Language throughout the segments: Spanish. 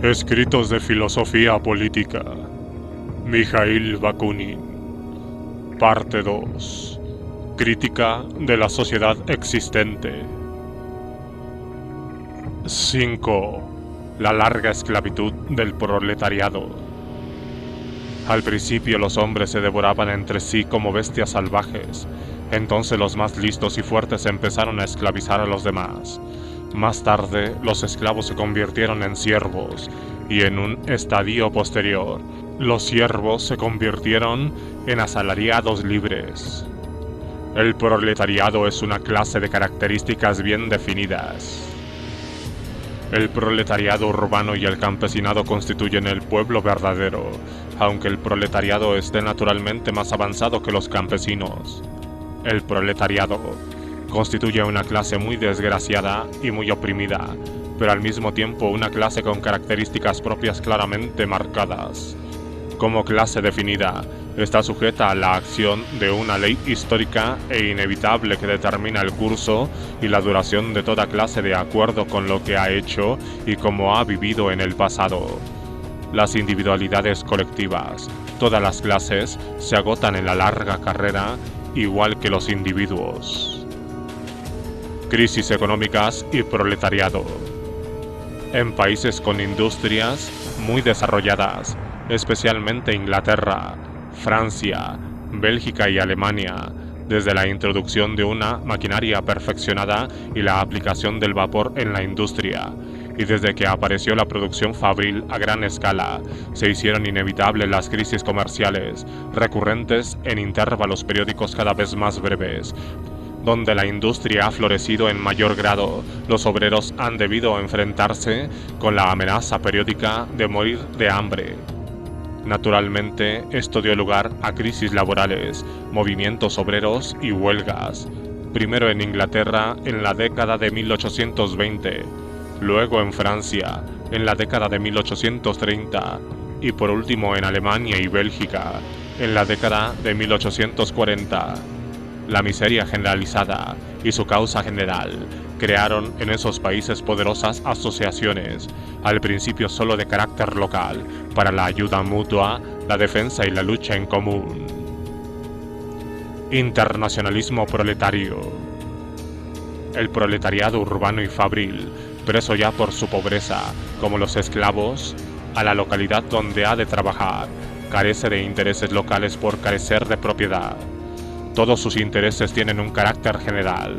Escritos de filosofía política. Mijail Bakunin. Parte 2. Crítica de la sociedad existente. 5. La larga esclavitud del proletariado. Al principio los hombres se devoraban entre sí como bestias salvajes. Entonces los más listos y fuertes empezaron a esclavizar a los demás. Más tarde, los esclavos se convirtieron en siervos, y en un estadio posterior, los siervos se convirtieron en asalariados libres. El proletariado es una clase de características bien definidas. El proletariado urbano y el campesinado constituyen el pueblo verdadero, aunque el proletariado esté naturalmente más avanzado que los campesinos. El proletariado constituye una clase muy desgraciada y muy oprimida, pero al mismo tiempo una clase con características propias claramente marcadas. Como clase definida, está sujeta a la acción de una ley histórica e inevitable que determina el curso y la duración de toda clase de acuerdo con lo que ha hecho y cómo ha vivido en el pasado. Las individualidades colectivas, todas las clases, se agotan en la larga carrera, igual que los individuos. Crisis económicas y proletariado. En países con industrias muy desarrolladas, especialmente Inglaterra, Francia, Bélgica y Alemania, desde la introducción de una maquinaria perfeccionada y la aplicación del vapor en la industria, y desde que apareció la producción fabril a gran escala, se hicieron inevitables las crisis comerciales, recurrentes en intervalos periódicos cada vez más breves. Donde la industria ha florecido en mayor grado, los obreros han debido enfrentarse con la amenaza periódica de morir de hambre. Naturalmente, esto dio lugar a crisis laborales, movimientos obreros y huelgas. Primero en Inglaterra en la década de 1820, luego en Francia en la década de 1830 y por último en Alemania y Bélgica en la década de 1840. La miseria generalizada y su causa general crearon en esos países poderosas asociaciones, al principio solo de carácter local, para la ayuda mutua, la defensa y la lucha en común. Internacionalismo proletario. El proletariado urbano y fabril, preso ya por su pobreza, como los esclavos, a la localidad donde ha de trabajar, carece de intereses locales por carecer de propiedad. Todos sus intereses tienen un carácter general,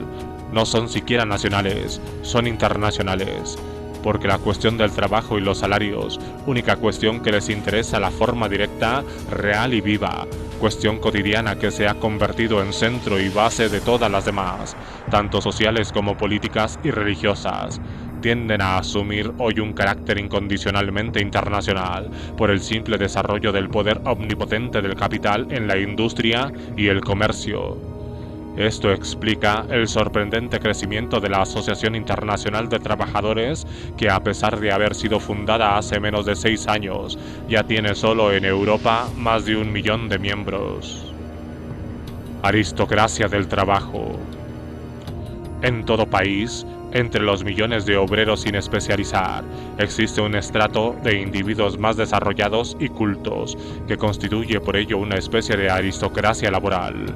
no son siquiera nacionales, son internacionales, porque la cuestión del trabajo y los salarios, única cuestión que les interesa la forma directa, real y viva, cuestión cotidiana que se ha convertido en centro y base de todas las demás, tanto sociales como políticas y religiosas, tienden a asumir hoy un carácter incondicionalmente internacional por el simple desarrollo del poder omnipotente del capital en la industria y el comercio. Esto explica el sorprendente crecimiento de la Asociación Internacional de Trabajadores, que a pesar de haber sido fundada hace menos de 6 años, ya tiene solo en Europa más de 1 millón de miembros. Aristocracia del trabajo. En todo país, entre los millones de obreros sin especializar, existe un estrato de individuos más desarrollados y cultos, que constituye por ello una especie de aristocracia laboral.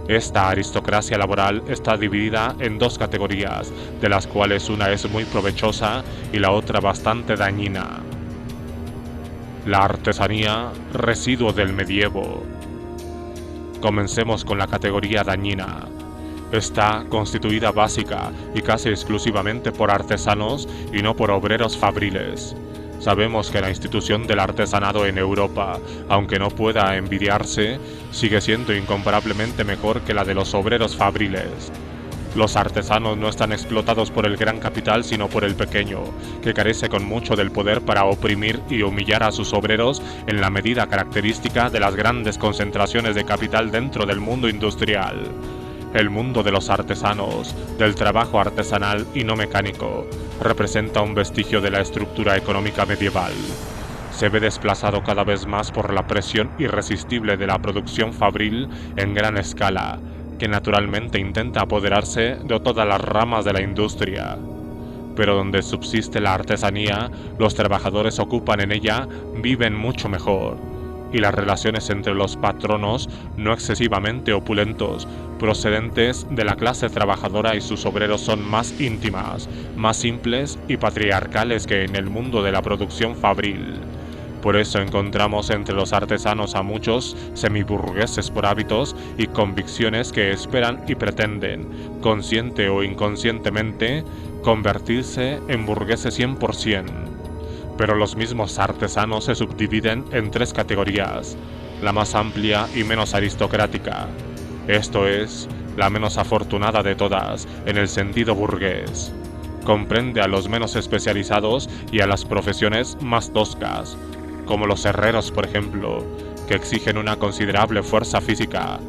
Esta aristocracia laboral está dividida en 2 categorías, de las cuales una es muy provechosa y la otra bastante dañina. La artesanía, residuo del medievo. Comencemos con la categoría dañina. Está constituida básica y casi exclusivamente por artesanos y no por obreros fabriles. Sabemos que la institución del artesanado en Europa, aunque no pueda envidiarse, sigue siendo incomparablemente mejor que la de los obreros fabriles. Los artesanos no están explotados por el gran capital sino por el pequeño, que carece con mucho del poder para oprimir y humillar a sus obreros en la medida característica de las grandes concentraciones de capital dentro del mundo industrial. El mundo de los artesanos, del trabajo artesanal y no mecánico, representa un vestigio de la estructura económica medieval. Se ve desplazado cada vez más por la presión irresistible de la producción fabril en gran escala, que naturalmente intenta apoderarse de todas las ramas de la industria. pero donde subsiste la artesanía, los trabajadores ocupan en ella, viven mucho mejor, y las relaciones entre los patronos, no excesivamente opulentos, procedentes de la clase trabajadora y sus obreros, son más íntimas, más simples y patriarcales que en el mundo de la producción fabril. Por eso encontramos entre los artesanos a muchos semiburgueses por hábitos y convicciones que esperan y pretenden, consciente o inconscientemente, convertirse en burgueses 100%. Pero los mismos artesanos se subdividen en tres categorías, la más amplia y menos aristocrática, esto es, la menos afortunada de todas en el sentido burgués. Comprende a los menos especializados y a las profesiones más toscas, como los herreros, por ejemplo, que exigen una considerable fuerza física.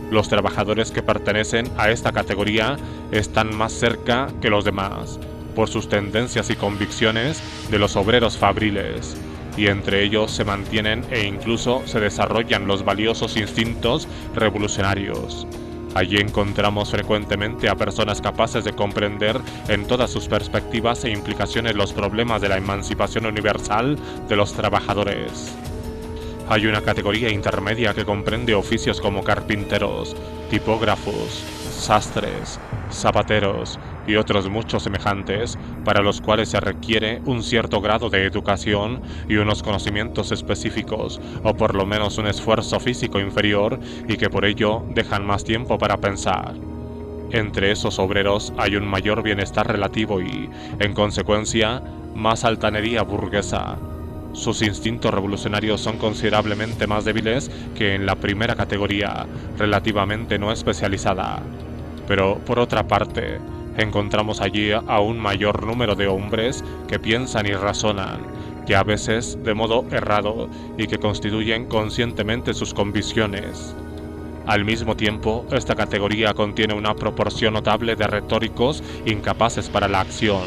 Los trabajadores que pertenecen a esta categoría están más cerca que los demás, por sus tendencias y convicciones, de los obreros fabriles, y entre ellos se mantienen e incluso se desarrollan los valiosos instintos revolucionarios. Allí encontramos frecuentemente a personas capaces de comprender en todas sus perspectivas e implicaciones los problemas de la emancipación universal de los trabajadores. Hay una categoría intermedia que comprende oficios como carpinteros, tipógrafos, sastres, zapateros y otros muchos semejantes, para los cuales se requiere un cierto grado de educación y unos conocimientos específicos, o por lo menos un esfuerzo físico inferior, y que por ello dejan más tiempo para pensar. Entre esos obreros hay un mayor bienestar relativo y, en consecuencia, más altanería burguesa. Sus instintos revolucionarios son considerablemente más débiles que en la primera categoría, relativamente no especializada. Pero, por otra parte, encontramos allí a un mayor número de hombres que piensan y razonan, que a veces de modo errado, y que constituyen conscientemente sus convicciones. Al mismo tiempo, esta categoría contiene una proporción notable de retóricos incapaces para la acción,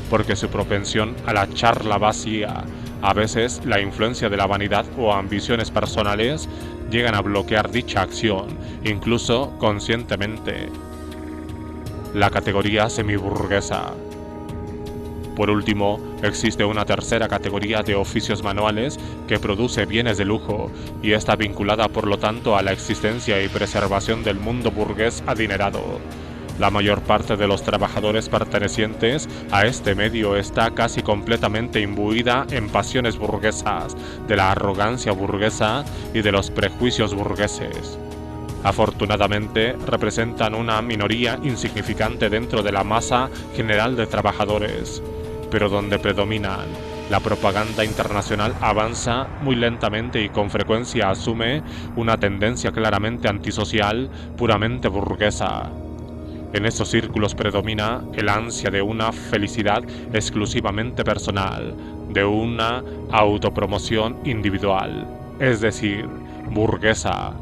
porque su propensión a la charla vacía, a veces la influencia de la vanidad o ambiciones personales, llegan a bloquear dicha acción, incluso conscientemente. La categoría semiburguesa. Por último, existe una tercera categoría de oficios manuales que produce bienes de lujo y está vinculada por lo tanto a la existencia y preservación del mundo burgués adinerado. La mayor parte de los trabajadores pertenecientes a este medio está casi completamente imbuida en pasiones burguesas, de la arrogancia burguesa y de los prejuicios burgueses. Afortunadamente, representan una minoría insignificante dentro de la masa general de trabajadores, pero donde predominan, la propaganda internacional avanza muy lentamente y con frecuencia asume una tendencia claramente antisocial, puramente burguesa. En esos círculos predomina el ansia de una felicidad exclusivamente personal, de una autopromoción individual, es decir, burguesa,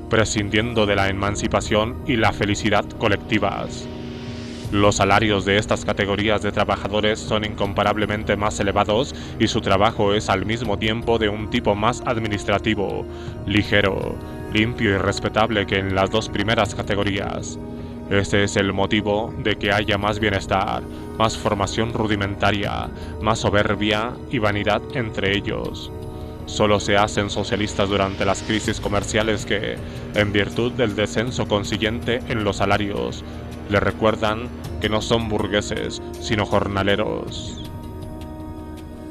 prescindiendo de la emancipación y la felicidad colectivas. Los salarios de estas categorías de trabajadores son incomparablemente más elevados y su trabajo es al mismo tiempo de un tipo más administrativo, ligero, limpio y respetable que en las dos primeras categorías. Este es el motivo de que haya más bienestar, más formación rudimentaria, más soberbia y vanidad entre ellos. Solo se hacen socialistas durante las crisis comerciales que, en virtud del descenso consiguiente en los salarios, le recuerdan que no son burgueses, sino jornaleros.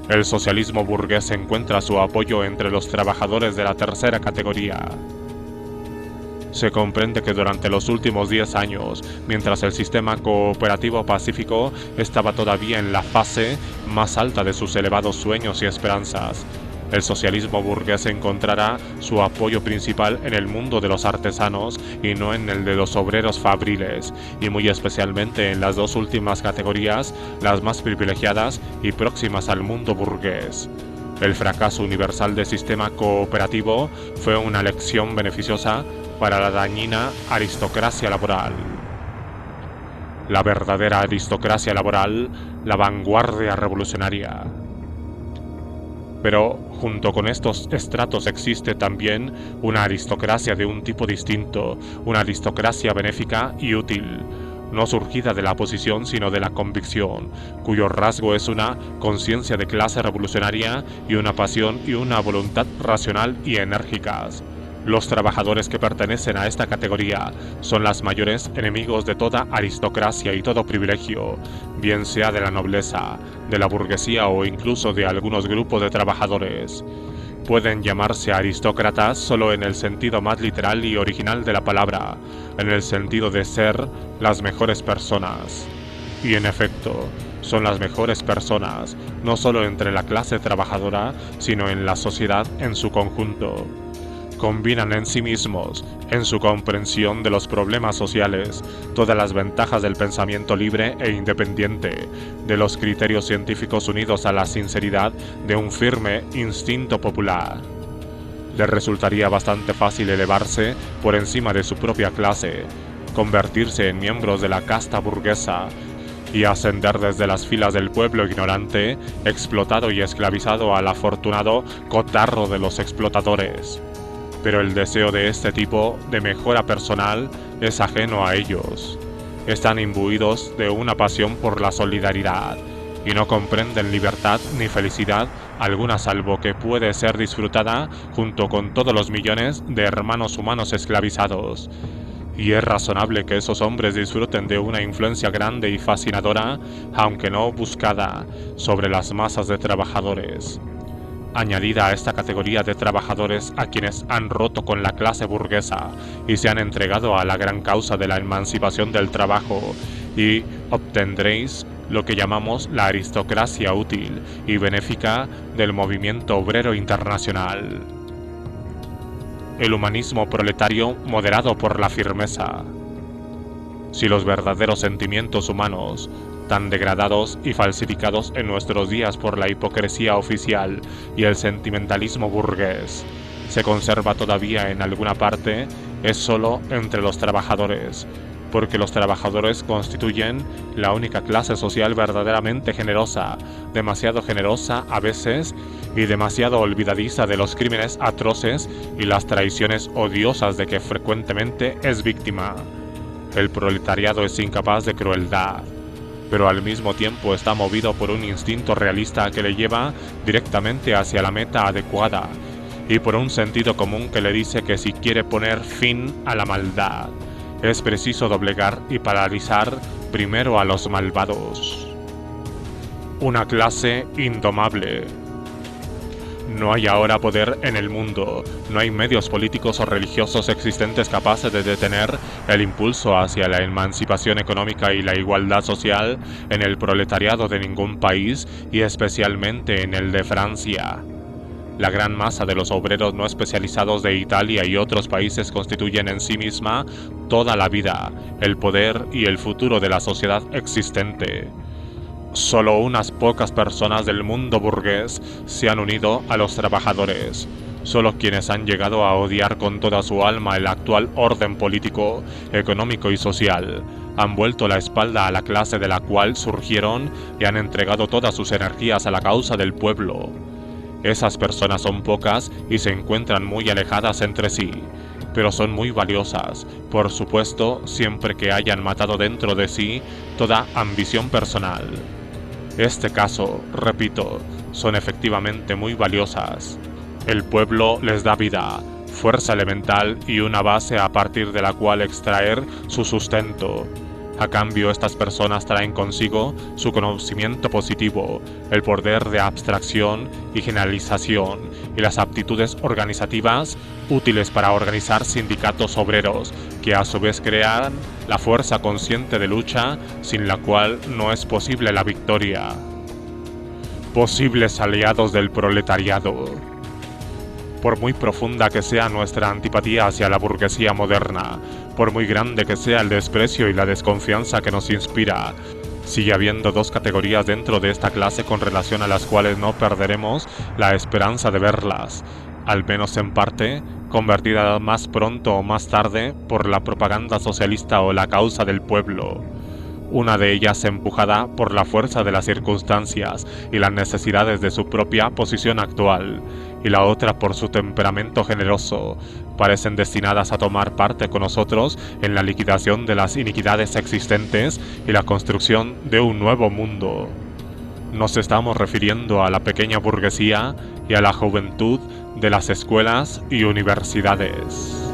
El socialismo burgués encuentra su apoyo entre los trabajadores de la tercera categoría. Se comprende que durante los últimos 10 años, mientras el sistema cooperativo pacífico estaba todavía en la fase más alta de sus elevados sueños y esperanzas, el socialismo burgués encontrará su apoyo principal en el mundo de los artesanos y no en el de los obreros fabriles, y muy especialmente en las dos últimas categorías, las más privilegiadas y próximas al mundo burgués. El fracaso universal del sistema cooperativo fue una lección beneficiosa para la dañina aristocracia laboral. La verdadera aristocracia laboral, la vanguardia revolucionaria. Pero junto con estos estratos existe también una aristocracia de un tipo distinto, una aristocracia benéfica y útil, no surgida de la posición sino de la convicción, cuyo rasgo es una conciencia de clase revolucionaria y una pasión y una voluntad racional y enérgicas. Los trabajadores que pertenecen a esta categoría son los mayores enemigos de toda aristocracia y todo privilegio, bien sea de la nobleza, de la burguesía o incluso de algunos grupos de trabajadores. Pueden llamarse aristócratas solo en el sentido más literal y original de la palabra, en el sentido de ser las mejores personas. Y en efecto, son las mejores personas, no solo entre la clase trabajadora, sino en la sociedad en su conjunto. Combinan en sí mismos, en su comprensión de los problemas sociales, todas las ventajas del pensamiento libre e independiente, de los criterios científicos unidos a la sinceridad de un firme instinto popular. Les resultaría bastante fácil elevarse por encima de su propia clase, convertirse en miembros de la casta burguesa y ascender desde las filas del pueblo ignorante, explotado y esclavizado al afortunado cotarro de los explotadores. Pero el deseo de este tipo de mejora personal es ajeno a ellos. Están imbuidos de una pasión por la solidaridad y no comprenden libertad ni felicidad alguna salvo que puede ser disfrutada junto con todos los millones de hermanos humanos esclavizados. Y es razonable que esos hombres disfruten de una influencia grande y fascinadora, aunque no buscada, sobre las masas de trabajadores. Añadida a esta categoría de trabajadores a quienes han roto con la clase burguesa y se han entregado a la gran causa de la emancipación del trabajo, y obtendréis lo que llamamos la aristocracia útil y benéfica del movimiento obrero internacional. El humanismo proletario moderado por la firmeza. Si los verdaderos sentimientos humanos, tan degradados y falsificados en nuestros días por la hipocresía oficial y el sentimentalismo burgués, se conserva todavía en alguna parte, es solo entre los trabajadores, porque los trabajadores constituyen la única clase social verdaderamente generosa, demasiado generosa a veces y demasiado olvidadiza de los crímenes atroces y las traiciones odiosas de que frecuentemente es víctima. El proletariado es incapaz de crueldad, pero al mismo tiempo está movido por un instinto realista que le lleva directamente hacia la meta adecuada y por un sentido común que le dice que si quiere poner fin a la maldad, es preciso doblegar y paralizar primero a los malvados. Una clase indomable. No hay ahora poder en el mundo, no hay medios políticos o religiosos existentes capaces de detener el impulso hacia la emancipación económica y la igualdad social en el proletariado de ningún país y especialmente en el de Francia. La gran masa de los obreros no especializados de Italia y otros países constituyen en sí misma toda la vida, el poder y el futuro de la sociedad existente. Solo unas pocas personas del mundo burgués se han unido a los trabajadores. Solo quienes han llegado a odiar con toda su alma el actual orden político, económico y social, han vuelto la espalda a la clase de la cual surgieron y han entregado todas sus energías a la causa del pueblo. Esas personas son pocas y se encuentran muy alejadas entre sí, pero son muy valiosas, por supuesto, siempre que hayan matado dentro de sí toda ambición personal. Este caso, repito, son efectivamente muy valiosas. El pueblo les da vida, fuerza elemental y una base a partir de la cual extraer su sustento. A cambio, estas personas traen consigo su conocimiento positivo, el poder de abstracción y generalización y las aptitudes organizativas útiles para organizar sindicatos obreros, que a su vez crean la fuerza consciente de lucha sin la cual no es posible la victoria. Posibles aliados del proletariado. Por muy profunda que sea nuestra antipatía hacia la burguesía moderna, por muy grande que sea el desprecio y la desconfianza que nos inspira, sigue habiendo dos categorías dentro de esta clase con relación a las cuales no perderemos la esperanza de verlas, al menos en parte, convertidas más pronto o más tarde por la propaganda socialista o la causa del pueblo. una de ellas empujada por la fuerza de las circunstancias y las necesidades de su propia posición actual, y la otra por su temperamento generoso, parecen destinadas a tomar parte con nosotros en la liquidación de las iniquidades existentes y la construcción de un nuevo mundo. Nos estamos refiriendo a la pequeña burguesía y a la juventud de las escuelas y universidades.